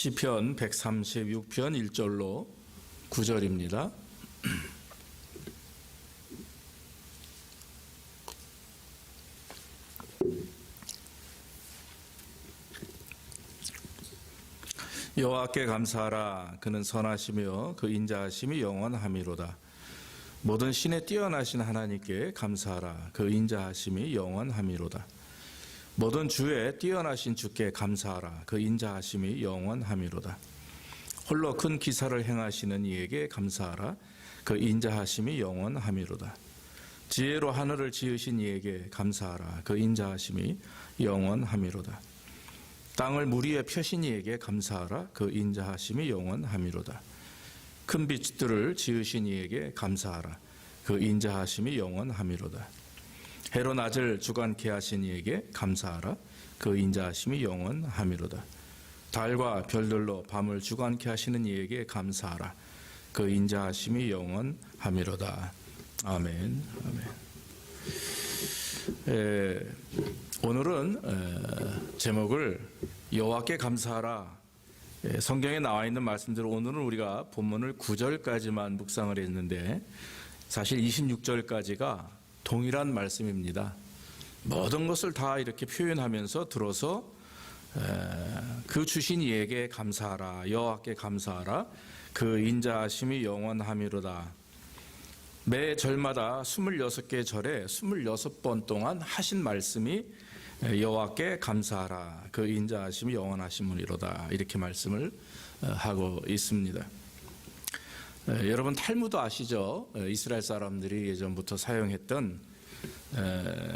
시편 136편 1절로 9절입니다. 여호와께 감사하라. 그는 선하시며 그 인자하심이 영원함이로다. 모든 신에 뛰어나신 하나님께 감사하라. 그 인자하심이 영원함이로다. 모든 주에 뛰어나신 주께 감사하라. 그 인자하심이 영원함이로다. 홀로 큰 기사를 행하시는 이에게 감사하라. 그 인자하심이 영원함이로다. 지혜로 하늘을 지으신 이에게 감사하라. 그 인자하심이 영원함이로다. 땅을 물 위에 펴신 이에게 감사하라. 그 인자하심이 영원함이로다. 큰 빛들을 지으신 이에게 감사하라. 그 인자하심이 영원함이로다. 해로 낮을 주관케 하신 이에게 감사하라. 그 인자하심이 영원함이로다. 달과 별들로 밤을 주관케 하시는 이에게 감사하라. 그 인자하심이 영원함이로다. 아멘. 아멘. 오늘은 제목을 여호와께 감사하라. 성경에 나와 있는 말씀대로 오늘은 우리가 본문을 9절까지만 묵상을 했는데 사실 26절까지가 동일한 말씀입니다. 모든 것을 다 이렇게 표현하면서 들어서 그 주신 이에게 감사하라. 여호와께 감사하라. 그 인자하심이 영원함이로다. 매 절마다 26개 절에 26번 동안 하신 말씀이 여호와께 감사하라. 그 인자하심이 영원하심이로다. 이렇게 말씀을 하고 있습니다. 여러분 탈무드 아시죠? 이스라엘 사람들이 예전부터 사용했던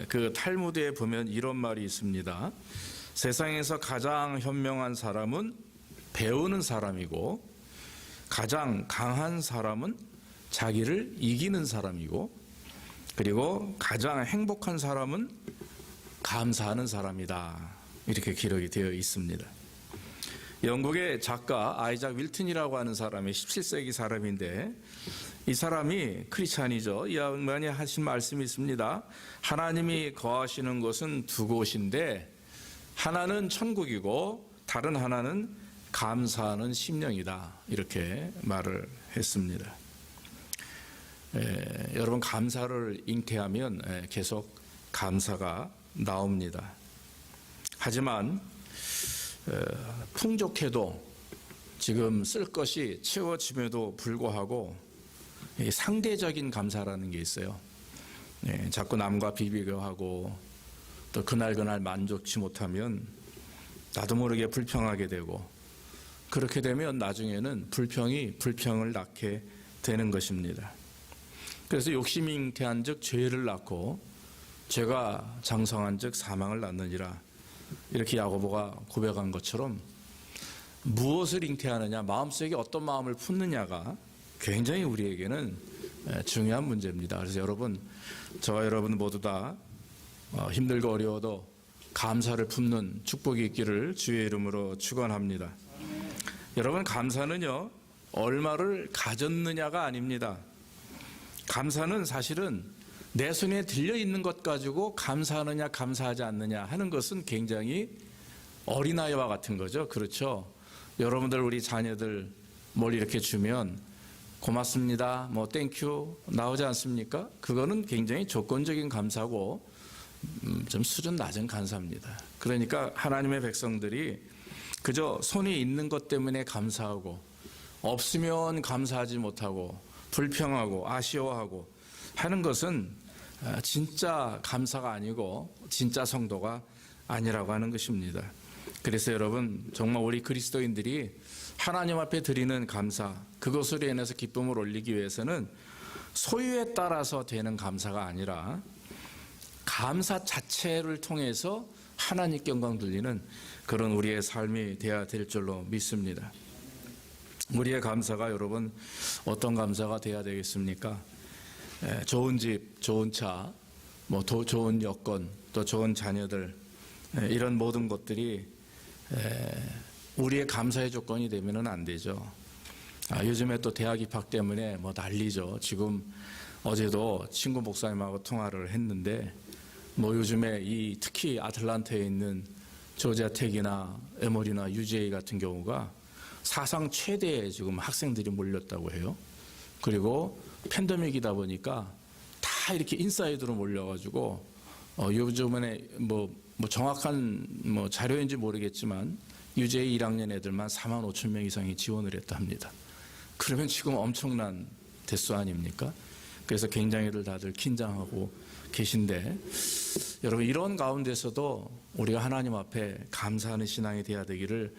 그 탈무드에 보면 이런 말이 있습니다. 세상에서 가장 현명한 사람은 배우는 사람이고 가장 강한 사람은 자기를 이기는 사람이고 그리고 가장 행복한 사람은 감사하는 사람이다. 이렇게 기록이 되어 있습니다. 영국의 작가 아이작 윌튼이라고 하는 사람이 17세기 사람인데 이 사람이 크리스찬이죠. 이 양반이 하신 말씀이 있습니다. 하나님이 거하시는 곳은 두 곳인데 하나는 천국이고 다른 하나는 감사하는 심령이다. 이렇게 말을 했습니다. 여러분 감사를 잉태하면 계속 감사가 나옵니다. 하지만 풍족해도 지금 쓸 것이 채워짐에도 불구하고 상대적인 감사라는 게 있어요. 자꾸 남과 비교하고 또 그날 만족치 못하면 나도 모르게 불평하게 되고 그렇게 되면 나중에는 불평이 불평을 낳게 되는 것입니다. 그래서 욕심이 잉태한 즉 죄를 낳고 죄가 장성한 즉 사망을 낳느니라. 이렇게 야고보가 고백한 것처럼 무엇을 잉태하느냐, 마음속에 어떤 마음을 품느냐가 굉장히 우리에게는 중요한 문제입니다. 그래서 여러분, 저와 여러분 모두 다 힘들고 어려워도 감사를 품는 축복이 있기를 주의 이름으로 축원합니다. 여러분 감사는요 얼마를 가졌느냐가 아닙니다. 감사는 사실은 내 손에 들려있는 것 가지고 감사하느냐 감사하지 않느냐 하는 것은 굉장히 어린아이와 같은 거죠. 그렇죠? 여러분들 우리 자녀들 뭘 이렇게 주면 고맙습니다, 뭐 땡큐 나오지 않습니까? 그거는 굉장히 조건적인 감사고 좀 수준 낮은 감사입니다. 그러니까 하나님의 백성들이 그저 손에 있는 것 때문에 감사하고 없으면 감사하지 못하고 불평하고 아쉬워하고 하는 것은 진짜 감사가 아니고 진짜 성도가 아니라고 하는 것입니다. 그래서 여러분 정말 우리 그리스도인들이 하나님 앞에 드리는 감사, 그것으로 인해서 기쁨을 올리기 위해서는 소유에 따라서 되는 감사가 아니라 감사 자체를 통해서 하나님께 영광 돌리는 그런 우리의 삶이 되어야 될 줄로 믿습니다. 우리의 감사가 여러분 어떤 감사가 되어야 되겠습니까? 좋은 집, 좋은 차, 뭐 좋은 여건, 또 좋은 자녀들, 이런 모든 것들이 우리의 감사의 조건이 되면은 안 되죠. 요즘에 또 대학 입학 때문에 뭐 난리죠. 지금 어제도 친구 목사님하고 통화를 했는데 뭐 요즘에 특히 아틀란타에 있는 조지아 텍이나 에머리나 UGA 같은 경우가 사상 최대의 지금 학생들이 몰렸다고 해요. 그리고 팬데믹이다 보니까 다 이렇게 인사이드로 몰려가지고 요즘에 뭐 정확한 자료인지 모르겠지만 유제 1학년 애들만 4만 5천 명 이상이 지원을 했다 합니다. 그러면 지금 엄청난 대수 아닙니까? 그래서 굉장히들 다들 긴장하고 계신데, 여러분 이런 가운데서도 우리가 하나님 앞에 감사하는 신앙이 되어야 되기를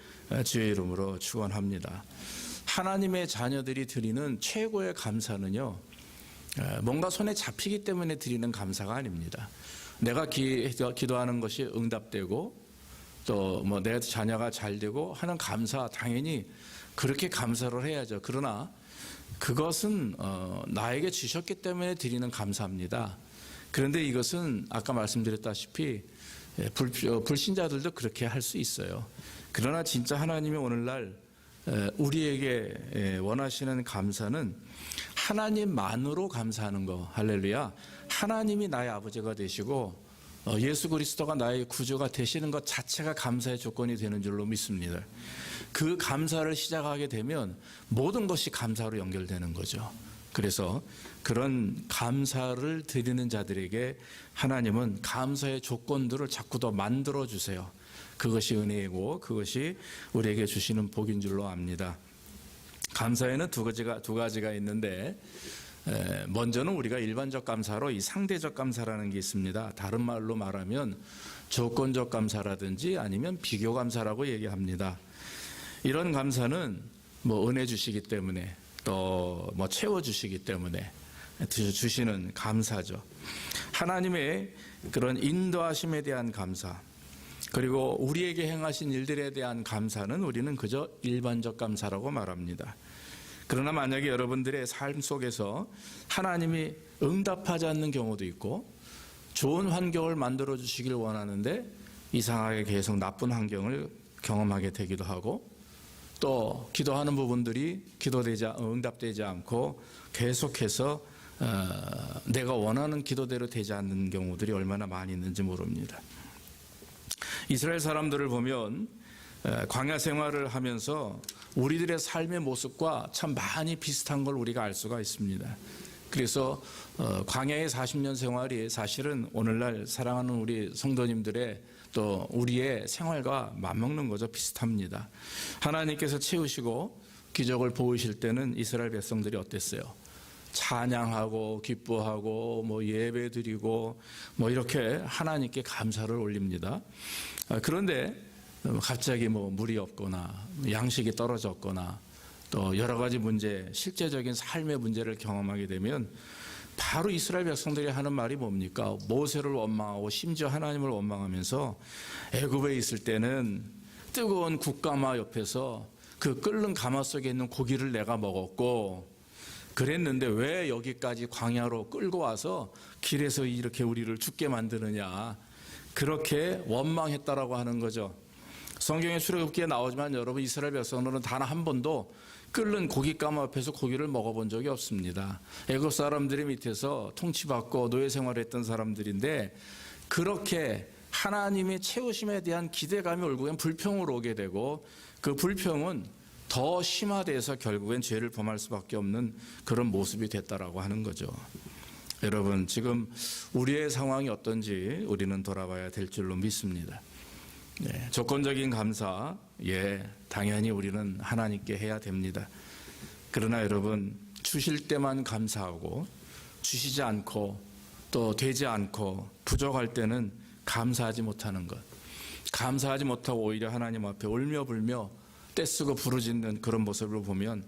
주의 이름으로 축원합니다. 하나님의 자녀들이 드리는 최고의 감사는요, 뭔가 손에 잡히기 때문에 드리는 감사가 아닙니다. 내가 기도하는 것이 응답되고 또 내 자녀가 잘 되고 하는 감사, 당연히 그렇게 감사를 해야죠. 그러나 그것은 나에게 주셨기 때문에 드리는 감사입니다. 그런데 이것은 아까 말씀드렸다시피 불신자들도 그렇게 할 수 있어요. 그러나 진짜 하나님이 오늘날 우리에게 원하시는 감사는 하나님만으로 감사하는 거. 할렐루야. 하나님이 나의 아버지가 되시고 예수 그리스도가 나의 구주가 되시는 것 자체가 감사의 조건이 되는 줄로 믿습니다. 그 감사를 시작하게 되면 모든 것이 감사로 연결되는 거죠. 그래서 그런 감사를 드리는 자들에게 하나님은 감사의 조건들을 자꾸 더 만들어 주세요. 그것이 은혜이고 그것이 우리에게 주시는 복인 줄로 압니다. 감사에는 두 가지가 있는데, 먼저는 우리가 일반적 감사로 이 상대적 감사라는 게 있습니다. 다른 말로 말하면 조건적 감사라든지 아니면 비교 감사라고 얘기합니다. 이런 감사는 은혜 주시기 때문에 또 채워주시기 때문에 주시는 감사죠. 하나님의 그런 인도하심에 대한 감사, 그리고 우리에게 행하신 일들에 대한 감사는 우리는 그저 일반적 감사라고 말합니다. 그러나 만약에 여러분들의 삶 속에서 하나님이 응답하지 않는 경우도 있고 좋은 환경을 만들어 주시길 원하는데 이상하게 계속 나쁜 환경을 경험하게 되기도 하고, 또 기도하는 부분들이 응답되지 않고 계속해서 내가 원하는 기도대로 되지 않는 경우들이 얼마나 많이 있는지 모릅니다. 이스라엘 사람들을 보면 광야 생활을 하면서 우리들의 삶의 모습과 참 많이 비슷한 걸 우리가 알 수가 있습니다. 그래서 광야의 40년 생활이 사실은 오늘날 사랑하는 우리 성도님들의 또 우리의 생활과 맞먹는 거죠. 비슷합니다. 하나님께서 채우시고 기적을 보이실 때는 이스라엘 백성들이 어땠어요? 찬양하고 기뻐하고 예배드리고 이렇게 하나님께 감사를 올립니다. 그런데 갑자기 물이 없거나 양식이 떨어졌거나 또 여러 가지 문제, 실제적인 삶의 문제를 경험하게 되면 바로 이스라엘 백성들이 하는 말이 뭡니까? 모세를 원망하고 심지어 하나님을 원망하면서 애굽에 있을 때는 뜨거운 국가마 옆에서 그 끓는 가마 속에 있는 고기를 내가 먹었고 그랬는데 왜 여기까지 광야로 끌고 와서 길에서 이렇게 우리를 죽게 만드느냐, 그렇게 원망했다라고 하는 거죠. 성경에 출애굽기에 나오지만 여러분 이스라엘 백성들은 단 한 번도 끓는 고깃가마 앞에서 고기를 먹어본 적이 없습니다. 애굽 사람들이 밑에서 통치받고 노예 생활했던 사람들인데 그렇게 하나님의 채우심에 대한 기대감이 결국엔 불평으로 오게 되고 그 불평은 더 심화돼서 결국엔 죄를 범할 수밖에 없는 그런 모습이 됐다라고 하는 거죠. 여러분 지금 우리의 상황이 어떤지 우리는 돌아봐야 될 줄로 믿습니다. 조건적인 감사, 당연히 우리는 하나님께 해야 됩니다. 그러나 여러분 주실 때만 감사하고 주시지 않고 또 되지 않고 부족할 때는 감사하지 못하는 것, 감사하지 못하고 오히려 하나님 앞에 울며불며 떼쓰고 부르짖는 그런 모습을 보면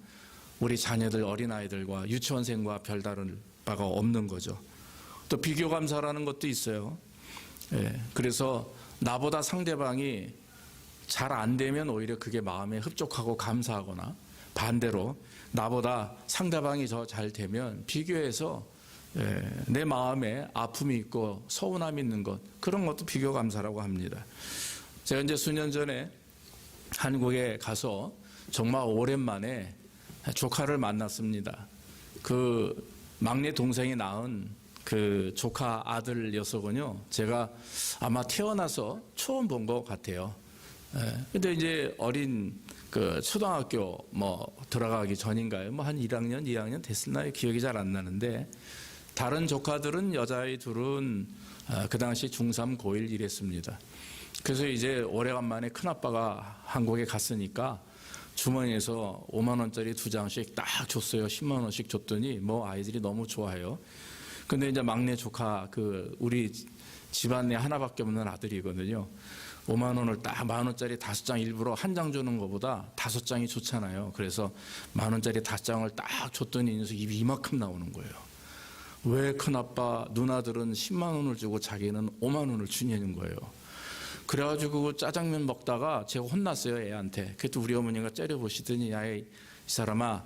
우리 자녀들, 어린아이들과 유치원생과 별다른 바가 없는 거죠. 또 비교 감사라는 것도 있어요. 그래서 나보다 상대방이 잘 안 되면 오히려 그게 마음에 흡족하고 감사하거나 반대로 나보다 상대방이 더 잘 되면 비교해서 내 마음에 아픔이 있고 서운함이 있는 것, 그런 것도 비교 감사라고 합니다. 제가 이제 수년 전에 한국에 가서 정말 오랜만에 조카를 만났습니다. 그 막내 동생이 낳은 그 조카 아들 녀석은요, 제가 아마 태어나서 처음 본 것 같아요. 근데 이제 어린 그 초등학교 뭐 들어가기 전인가요? 뭐 한 1학년, 2학년 됐었나요? 기억이 잘 안 나는데 다른 조카들은 여자아이 둘은 그 당시 중3, 고1 이랬습니다. 그래서 이제 오래간만에 큰아빠가 한국에 갔으니까 주머니에서 5만 원짜리 2장씩 딱 줬어요. 10만 원씩 줬더니 뭐 아이들이 너무 좋아해요. 근데 이제 막내 조카 그 우리 집안 내 하나밖에 없는 아들이거든요. 5만 원을 딱 1만 원짜리 5장 일부러 한 장 주는 것보다 5장이 좋잖아요. 그래서 1만 원짜리 5장을 딱 줬더니 입이 이만큼 나오는 거예요. 왜 큰아빠 누나들은 10만 원을 주고 자기는 5만 원을 주냐는 거예요. 그래가지고 짜장면 먹다가 제가 혼났어요, 애한테. 그때 우리 어머니가 째려보시더니 야, 이 사람아,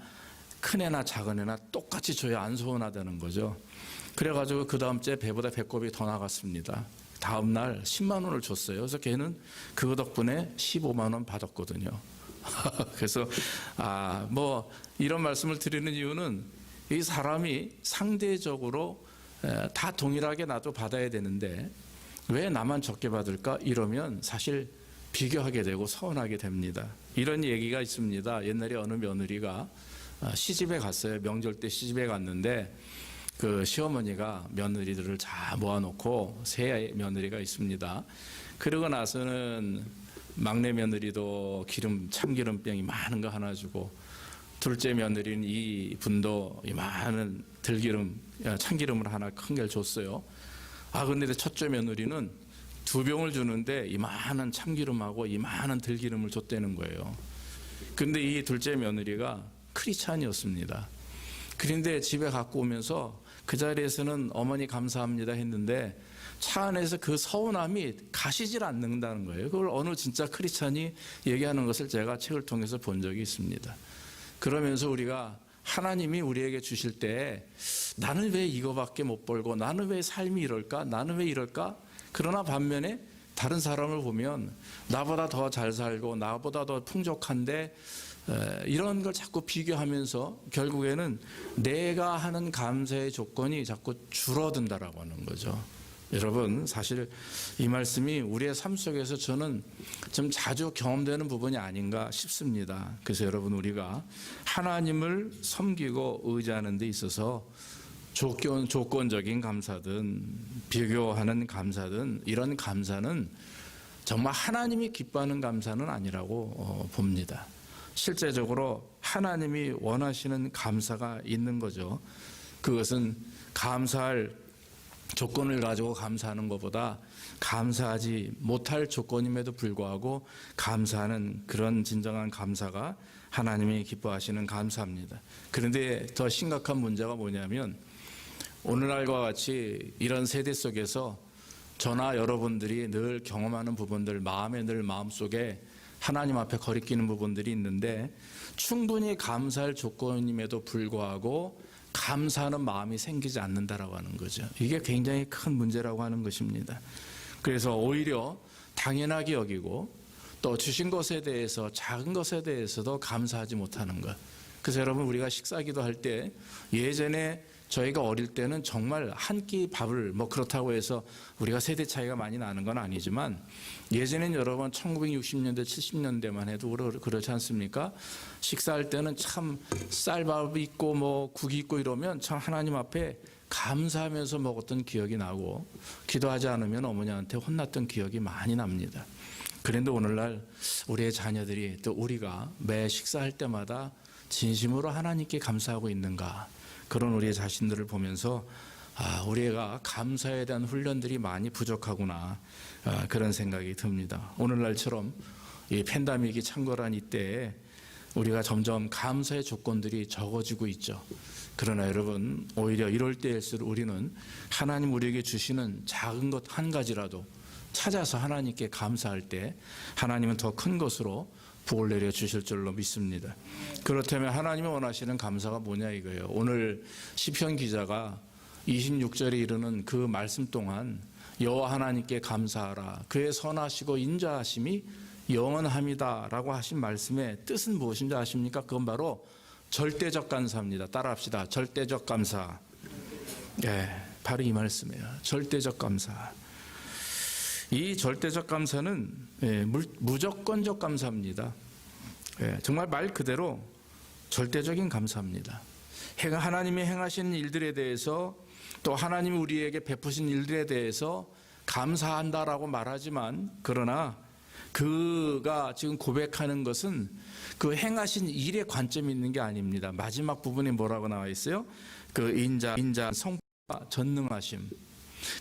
큰 애나 작은 애나 똑같이 줘야 안 서운하다는 거죠. 그래가지고 그 다음 주에 배보다 배꼽이 더 나갔습니다. 다음 날 10만 원을 줬어요. 그래서 걔는 그거 덕분에 15만 원 받았거든요. 그래서 뭐 이런 말씀을 드리는 이유는 이 사람이 상대적으로 다 동일하게 나도 받아야 되는데 왜 나만 적게 받을까? 이러면 사실 비교하게 되고 서운하게 됩니다. 이런 얘기가 있습니다. 옛날에 어느 며느리가 시집에 갔어요. 명절 때 시집에 갔는데 그 시어머니가 며느리들을 다 모아놓고 세 며느리가 있습니다. 그러고 나서는 막내 며느리도 참기름병이 많은 거 하나 주고 둘째 며느리는 이 분도 이 많은 참기름을 하나 큰 걸 줬어요. 근데 첫째 며느리는 2병을 주는데 이 많은 참기름하고 이 많은 들기름을 줬다는 거예요. 근데 이 둘째 며느리가 크리스찬이었습니다. 그런데 집에 갖고 오면서 그 자리에서는 어머니 감사합니다 했는데 차 안에서 그 서운함이 가시질 않는다는 거예요. 그걸 어느 진짜 크리스찬이 얘기하는 것을 제가 책을 통해서 본 적이 있습니다. 그러면서 우리가 하나님이 우리에게 주실 때 나는 왜 이거밖에 못 벌고 나는 왜 삶이 이럴까? 나는 왜 이럴까? 그러나 반면에 다른 사람을 보면 나보다 더 잘 살고 나보다 더 풍족한데 이런 걸 자꾸 비교하면서 결국에는 내가 하는 감사의 조건이 자꾸 줄어든다라고 하는 거죠. 여러분, 사실 이 말씀이 우리의 삶 속에서 저는 좀 자주 경험되는 부분이 아닌가 싶습니다. 그래서 여러분, 우리가 하나님을 섬기고 의지하는 데 있어서 조건적인 감사든 비교하는 감사든 이런 감사는 정말 하나님이 기뻐하는 감사는 아니라고 봅니다. 실제적으로 하나님이 원하시는 감사가 있는 거죠. 그것은 감사할 조건을 가지고 감사하는 것보다 감사하지 못할 조건임에도 불구하고 감사하는 그런 진정한 감사가 하나님이 기뻐하시는 감사입니다. 그런데 더 심각한 문제가 뭐냐면 오늘날과 같이 이런 세대 속에서 저나 여러분들이 늘 경험하는 부분들, 늘 마음속에 하나님 앞에 거리끼는 부분들이 있는데 충분히 감사할 조건임에도 불구하고 감사하는 마음이 생기지 않는다라고 하는 거죠. 이게 굉장히 큰 문제라고 하는 것입니다. 그래서 오히려 당연하게 여기고 또 주신 것에 대해서 작은 것에 대해서도 감사하지 못하는 것. 그래서 여러분, 우리가 식사기도 할 때 예전에 저희가 어릴 때는 정말 한 끼 밥을 그렇다고 해서 우리가 세대 차이가 많이 나는 건 아니지만 예전엔 여러분 1960년대 70년대만 해도 그렇지 않습니까? 식사할 때는 참 쌀밥이 있고 국이 있고 이러면 참 하나님 앞에 감사하면서 먹었던 기억이 나고 기도하지 않으면 어머니한테 혼났던 기억이 많이 납니다. 그런데 오늘날 우리의 자녀들이 또 우리가 매 식사할 때마다 진심으로 하나님께 감사하고 있는가? 그런 우리의 자신들을 보면서 우리가 감사에 대한 훈련들이 많이 부족하구나, 그런 생각이 듭니다. 오늘날처럼 이 팬데믹이 창궐한 이때에 우리가 점점 감사의 조건들이 적어지고 있죠. 그러나 여러분, 오히려 이럴 때일수록 우리는 하나님 우리에게 주시는 작은 것 한 가지라도 찾아서 하나님께 감사할 때 하나님은 더 큰 것으로 복을 내려 주실 줄로 믿습니다. 그렇다면 하나님이 원하시는 감사가 뭐냐 이거예요. 오늘 시편 기자가 26절에 이르는 그 말씀 동안 여호와 하나님께 감사하라, 그의 선하시고 인자하심이 영원합니다 라고 하신 말씀의 뜻은 무엇인지 아십니까? 그건 바로 절대적 감사입니다. 따라합시다. 절대적 감사. 바로 이 말씀이에요. 절대적 감사. 이 절대적 감사는 무조건적 감사입니다. 정말 말 그대로 절대적인 감사입니다. 하나님이 행하신 일들에 대해서 또 하나님이 우리에게 베푸신 일들에 대해서 감사한다라고 말하지만, 그러나 그가 지금 고백하는 것은 그 행하신 일에 관점이 있는 게 아닙니다. 마지막 부분에 뭐라고 나와 있어요? 그 인자 성품과 전능하심,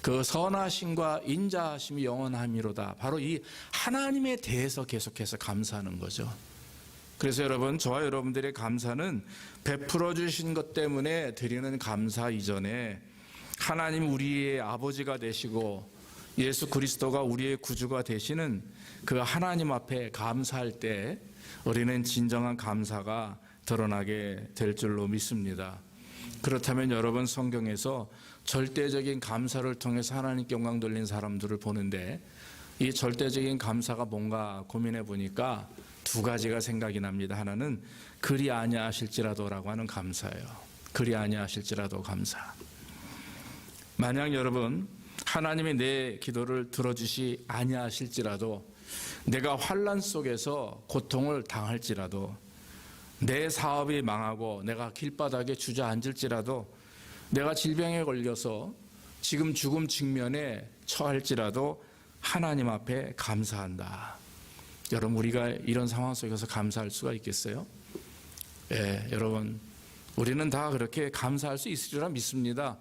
그 선하심과 인자하심이 영원함이로다. 바로 이 하나님에 대해서 계속해서 감사하는 거죠. 그래서 여러분, 저와 여러분들의 감사는 베풀어 주신 것 때문에 드리는 감사 이전에 하나님 우리의 아버지가 되시고 예수 그리스도가 우리의 구주가 되시는 그 하나님 앞에 감사할 때 우리는 진정한 감사가 드러나게 될 줄로 믿습니다. 그렇다면 여러분, 성경에서 절대적인 감사를 통해서 하나님께 영광 돌린 사람들을 보는데, 이 절대적인 감사가 뭔가 고민해 보니까 두 가지가 생각이 납니다. 하나는 그리 아니하실지라도라고 하는 감사예요. 그리 아니하실지라도 감사. 만약 여러분, 하나님이 내 기도를 들어주시 아니하실지라도, 내가 환난 속에서 고통을 당할지라도, 내 사업이 망하고 내가 길바닥에 주저앉을지라도, 내가 질병에 걸려서 지금 죽음 직면에 처할지라도 하나님 앞에 감사한다. 여러분, 우리가 이런 상황 속에서 감사할 수가 있겠어요? 여러분, 우리는 다 그렇게 감사할 수 있으리라 믿습니다.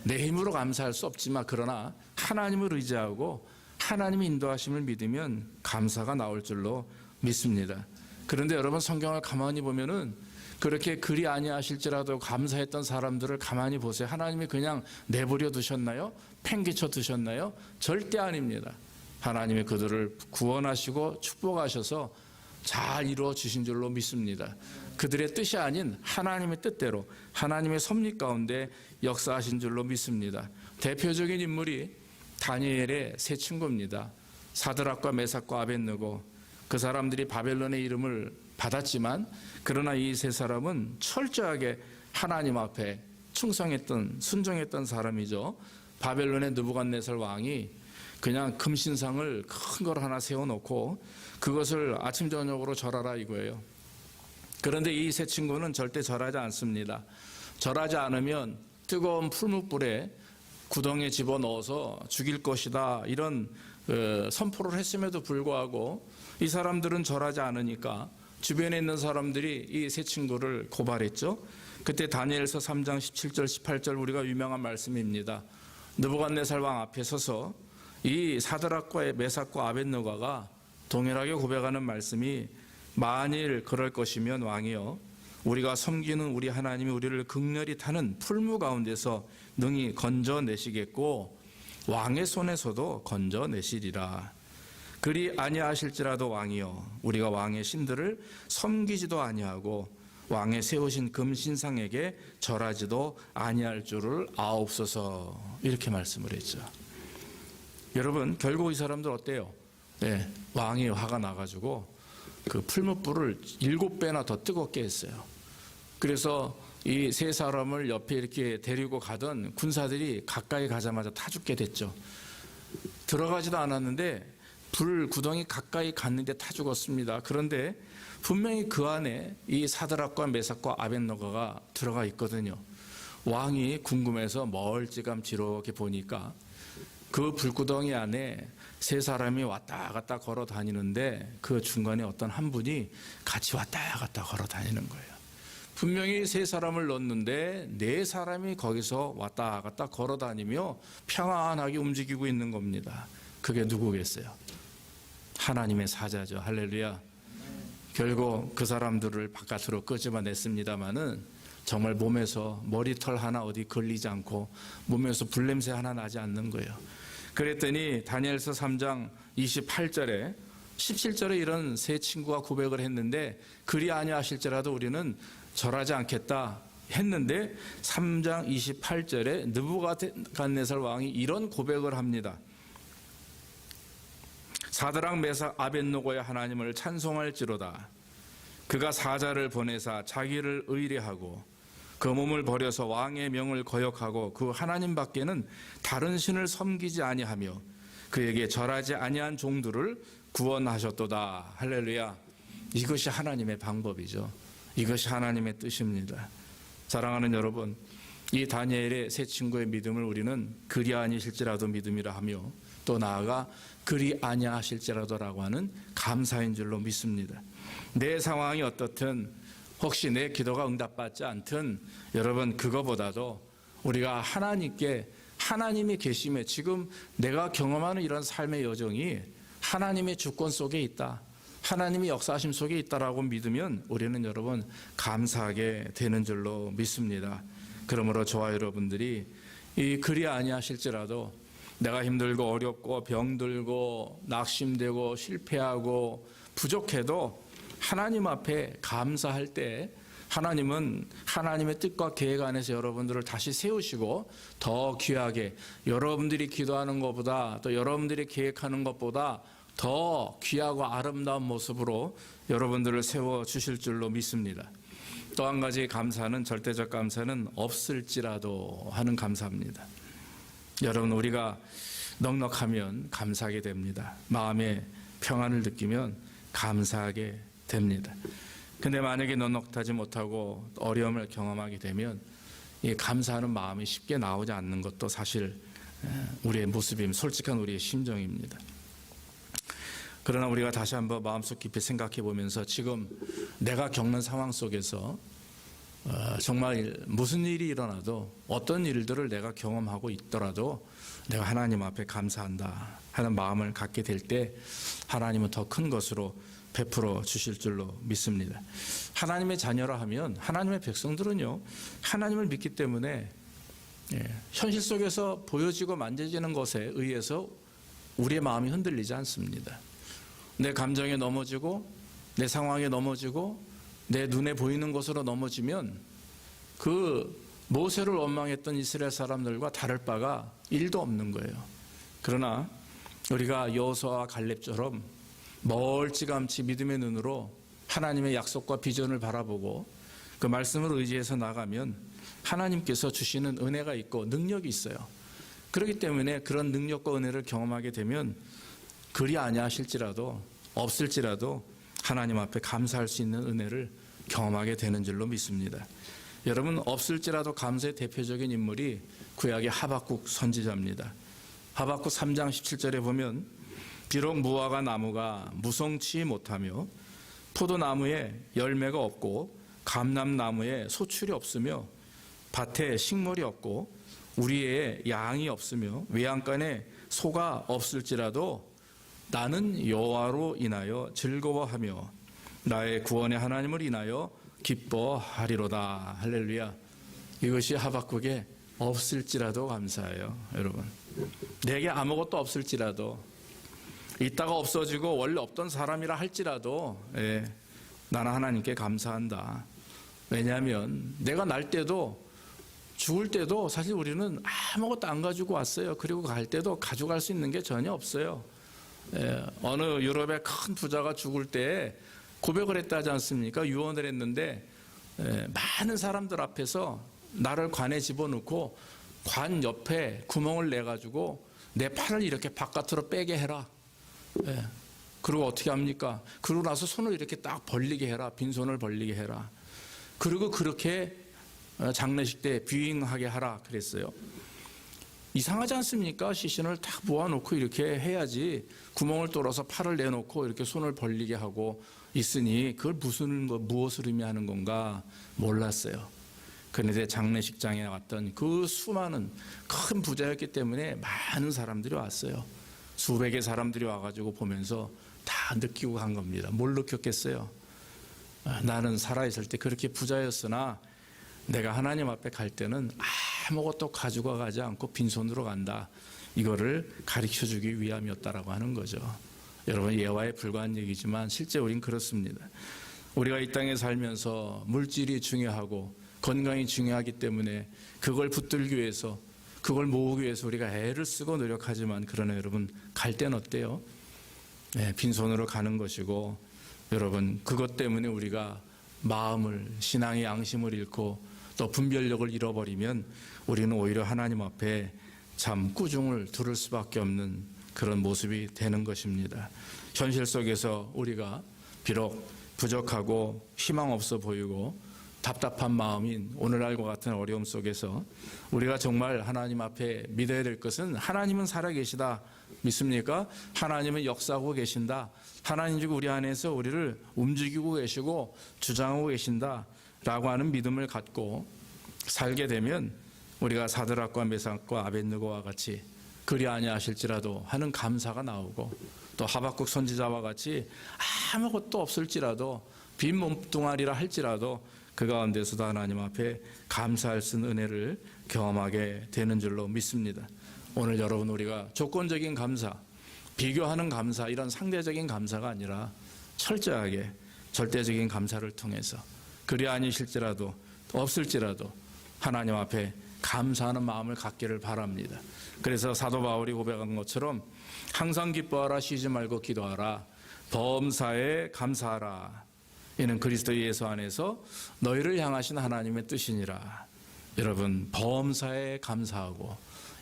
내 힘으로 감사할 수 없지만, 그러나 하나님을 의지하고 하나님의 인도하심을 믿으면 감사가 나올 줄로 믿습니다. 그런데 여러분, 성경을 가만히 보면은 그렇게 그리 아니하실지라도 감사했던 사람들을 가만히 보세요. 하나님이 그냥 내버려 두셨나요? 팽개쳐 두셨나요? 절대 아닙니다. 하나님이 그들을 구원하시고 축복하셔서 잘 이루어 주신 줄로 믿습니다. 그들의 뜻이 아닌 하나님의 뜻대로 하나님의 섭리 가운데 역사하신 줄로 믿습니다. 대표적인 인물이 다니엘의 세 친구입니다. 사드락과 메삭과 아벳느고. 그 사람들이 바벨론의 이름을 받았지만, 그러나 이 세 사람은 철저하게 하나님 앞에 순종했던 사람이죠. 바벨론의 느부갓네살 왕이 그냥 금신상을 큰 걸 하나 세워놓고 그것을 아침 저녁으로 절하라 이거예요. 그런데 이 세 친구는 절대 절하지 않습니다. 절하지 않으면 뜨거운 풀무불에 구덩이에 집어넣어서 죽일 것이다, 이런 선포를 했음에도 불구하고 이 사람들은 절하지 않으니까 주변에 있는 사람들이 이 세 친구를 고발했죠. 그때 다니엘서 3장 17절 18절 우리가 유명한 말씀입니다. 느부갓네살 왕 앞에 서서 이 사드락과 메삭과 아벳느고가 동일하게 고백하는 말씀이, 만일 그럴 것이면 왕이여, 우리가 섬기는 우리 하나님이 우리를 극렬히 타는 풀무 가운데서 능히 건져내시겠고 왕의 손에서도 건져내시리라. 그리 아니하실지라도 왕이여, 우리가 왕의 신들을 섬기지도 아니하고 왕의 세우신 금신상에게 절하지도 아니할 줄을 아옵소서. 이렇게 말씀을 했죠. 여러분, 결국 이 사람들 어때요? 왕이 화가 나가지고 그 풀무불을 7배나 더 뜨겁게 했어요. 그래서 이 세 사람을 옆에 이렇게 데리고 가던 군사들이 가까이 가자마자 타 죽게 됐죠. 들어가지도 않았는데 불 구덩이 가까이 갔는데 타 죽었습니다. 그런데 분명히 그 안에 이 사드락과 메삭과 아벳느고가 들어가 있거든요. 왕이 궁금해서 멀찌감치 이렇게 보니까 그 불구덩이 안에 세 사람이 왔다 갔다 걸어 다니는데 그 중간에 어떤 한 분이 같이 왔다 갔다 걸어 다니는 거예요. 분명히 세 사람을 넣었는데 네 사람이 거기서 왔다 갔다 걸어 다니며 평안하게 움직이고 있는 겁니다. 그게 누구겠어요? 하나님의 사자죠. 할렐루야. 결국 그 사람들을 바깥으로 끄집어냈습니다마는 정말 몸에서 머리털 하나 어디 걸리지 않고 몸에서 불냄새 하나 나지 않는 거예요. 그랬더니 다니엘서 3장 28절에 17절에 이런 세 친구가 고백을 했는데, 그리 아니하실지라도 우리는 절하지 않겠다 했는데 3장 28절에 느부갓네살 왕이 이런 고백을 합니다. 사드락 메삭 아벳느고의 하나님을 찬송할지로다. 그가 사자를 보내사 자기를 의뢰하고 그 몸을 버려서 왕의 명을 거역하고 그 하나님 밖에는 다른 신을 섬기지 아니하며 그에게 절하지 아니한 종들을 구원하셨도다. 할렐루야. 이것이 하나님의 방법이죠. 이것이 하나님의 뜻입니다. 사랑하는 여러분, 이 다니엘의 세 친구의 믿음을 우리는 그리 아니실지라도 믿음이라 하며, 또 나아가 그리 아니하실지라도라고 하는 감사인 줄로 믿습니다. 내 상황이 어떻든, 혹시 내 기도가 응답받지 않든, 여러분 그거보다도 우리가 하나님께, 하나님의 계심에, 지금 내가 경험하는 이런 삶의 여정이 하나님의 주권 속에 있다, 하나님의 역사하심 속에 있다라고 믿으면 우리는 여러분 감사하게 되는 줄로 믿습니다. 그러므로 저와 여러분들이 이 그리 아니하실지라도 내가 힘들고 어렵고 병들고 낙심되고 실패하고 부족해도 하나님 앞에 감사할 때, 하나님은 하나님의 뜻과 계획 안에서 여러분들을 다시 세우시고 더 귀하게, 여러분들이 기도하는 것보다, 또 여러분들이 계획하는 것보다 더 귀하고 아름다운 모습으로 여러분들을 세워주실 줄로 믿습니다. 또 한 가지 감사는, 절대적 감사는 없을지라도 하는 감사입니다. 여러분, 우리가 넉넉하면 감사하게 됩니다. 마음에 평안을 느끼면 감사하게 됩니다. 근데 만약에 넉넉하지 못하고 어려움을 경험하게 되면 이 감사하는 마음이 쉽게 나오지 않는 것도 사실 우리의 모습입니다. 솔직한 우리의 심정입니다. 그러나 우리가 다시 한번 마음속 깊이 생각해 보면서 지금 내가 겪는 상황 속에서 정말 무슨 일이 일어나도, 어떤 일들을 내가 경험하고 있더라도 내가 하나님 앞에 감사한다 하는 마음을 갖게 될 때 하나님은 더 큰 것으로 베풀어 주실 줄로 믿습니다. 하나님의 자녀라 하면, 하나님의 백성들은요, 하나님을 믿기 때문에 현실 속에서 보여지고 만져지는 것에 의해서 우리의 마음이 흔들리지 않습니다. 내 감정에 넘어지고 내 상황에 넘어지고 내 눈에 보이는 것으로 넘어지면 그 모세를 원망했던 이스라엘 사람들과 다를 바가 1도 없는 거예요. 그러나 우리가 여호수아와 갈렙처럼 멀찌감치 믿음의 눈으로 하나님의 약속과 비전을 바라보고 그 말씀을 의지해서 나가면 하나님께서 주시는 은혜가 있고 능력이 있어요. 그렇기 때문에 그런 능력과 은혜를 경험하게 되면 그리 아니하실지라도, 없을지라도 하나님 앞에 감사할 수 있는 은혜를 경험하게 되는 줄로 믿습니다. 여러분, 없을지라도 감사의 대표적인 인물이 구약의 하박국 선지자입니다. 하박국 3장 17절에 보면, 비록 무화과 나무가 무성치 못하며 포도나무에 열매가 없고 감람나무에 소출이 없으며 밭에 식물이 없고 우리의 양이 없으며 외양간에 소가 없을지라도 나는 여호와로 인하여 즐거워하며 나의 구원의 하나님을 인하여 기뻐하리로다. 할렐루야. 이것이 하박국의 없을지라도 감사해요. 여러분, 내게 아무것도 없을지라도, 있다가 없어지고 원래 없던 사람이라 할지라도 나는 하나님께 감사한다. 왜냐하면 내가 날 때도 죽을 때도 사실 우리는 아무것도 안 가지고 왔어요. 그리고 갈 때도 가져갈 수 있는 게 전혀 없어요. 어느 유럽의 큰 부자가 죽을 때 고백을 했다 하지 않습니까? 유언을 했는데 많은 사람들 앞에서 나를 관에 집어넣고 관 옆에 구멍을 내가지고 내 팔을 이렇게 바깥으로 빼게 해라. 그리고 어떻게 합니까? 그러고 나서 손을 이렇게 딱 벌리게 해라. 빈손을 벌리게 해라. 그리고 그렇게 장례식 때 뷰잉하게 하라 그랬어요. 이상하지 않습니까? 시신을 딱 모아놓고 이렇게 해야지, 구멍을 뚫어서 팔을 내놓고 이렇게 손을 벌리게 하고 있으니 그걸 무엇을 의미하는 건가 몰랐어요. 그런데 장례식장에 왔던 그 수많은 큰 부자였기 때문에 많은 사람들이 왔어요. 수백의 사람들이 와가지고 보면서 다 느끼고 간 겁니다. 뭘 느꼈겠어요? 나는 살아있을 때 그렇게 부자였으나 내가 하나님 앞에 갈 때는 아무것도 가지고 가지 않고 빈손으로 간다. 이거를 가르쳐주기 위함이었다라고 하는 거죠. 여러분, 예화에 불과한 얘기지만 실제 우린 그렇습니다. 우리가 이 땅에 살면서 물질이 중요하고 건강이 중요하기 때문에 그걸 붙들기 위해서, 그걸 모으기 위해서 우리가 애를 쓰고 노력하지만, 그러나 여러분, 갈 때는 어때요? 빈손으로 가는 것이고, 여러분, 그것 때문에 우리가 마음을, 신앙의 양심을 잃고 또 분별력을 잃어버리면 우리는 오히려 하나님 앞에 참 꾸중을 두를 수밖에 없는 그런 모습이 되는 것입니다. 현실 속에서 우리가 비록 부족하고 희망 없어 보이고 답답한 마음인 오늘날과 같은 어려움 속에서 우리가 정말 하나님 앞에 믿어야 될 것은 하나님은 살아계시다. 믿습니까? 하나님은 역사하고 계신다. 하나님 지금 우리 안에서 우리를 움직이고 계시고 주장하고 계신다 라고 하는 믿음을 갖고 살게 되면 우리가 사드락과 메삭과 아벳느고와 같이 그리 아니하실지라도 하는 감사가 나오고 또 하박국 선지자와 같이 아무것도 없을지라도 빈 몸뚱아리라 할지라도 그 가운데서도 하나님 앞에 감사할 수 있는 은혜를 경험하게 되는 줄로 믿습니다. 오늘 여러분 우리가 조건적인 감사, 비교하는 감사, 이런 상대적인 감사가 아니라 철저하게 절대적인 감사를 통해서 그리 아니실지라도 없을지라도 하나님 앞에 감사하는 마음을 갖기를 바랍니다. 그래서 사도 바울이 고백한 것처럼 항상 기뻐하라, 쉬지 말고 기도하라, 범사에 감사하라. 이는 그리스도 예수 안에서 너희를 향하신 하나님의 뜻이니라. 여러분, 범사에 감사하고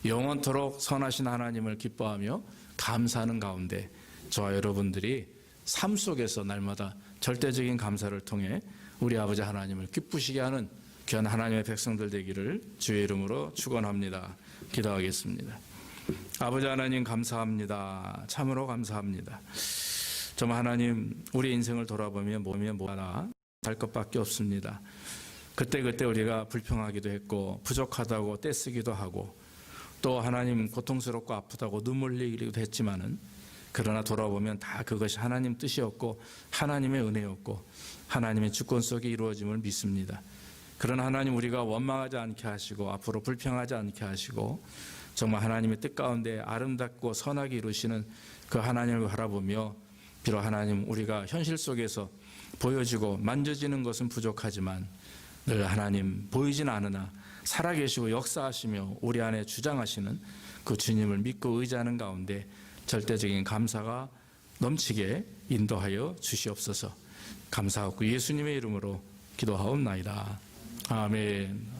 영원토록 선하신 하나님을 기뻐하며 감사하는 가운데 저와 여러분들이 삶 속에서 날마다 절대적인 감사를 통해 우리 아버지 하나님을 기쁘시게 하는 귀한 하나님의 백성들 되기를 주의 이름으로 축원합니다. 기도하겠습니다. 아버지 하나님 감사합니다. 참으로 감사합니다. 정말 하나님 우리 인생을 돌아보면 뭐하나 할 것밖에 없습니다. 그때 우리가 불평하기도 했고 부족하다고 떼쓰기도 하고 또 하나님 고통스럽고 아프다고 눈물 흘리기도 했지만은 그러나 돌아보면 다 그것이 하나님 뜻이었고 하나님의 은혜였고 하나님의 주권 속에 이루어짐을 믿습니다. 그러나 하나님 우리가 원망하지 않게 하시고 앞으로 불평하지 않게 하시고 정말 하나님의 뜻 가운데 아름답고 선하게 이루시는 그 하나님을 바라보며 비록 하나님 우리가 현실 속에서 보여지고 만져지는 것은 부족하지만 늘 하나님 보이진 않으나 살아계시고 역사하시며 우리 안에 주장하시는 그 주님을 믿고 의지하는 가운데 절대적인 감사가 넘치게 인도하여 주시옵소서. 감사하고 예수님의 이름으로 기도하옵나이다. 아멘.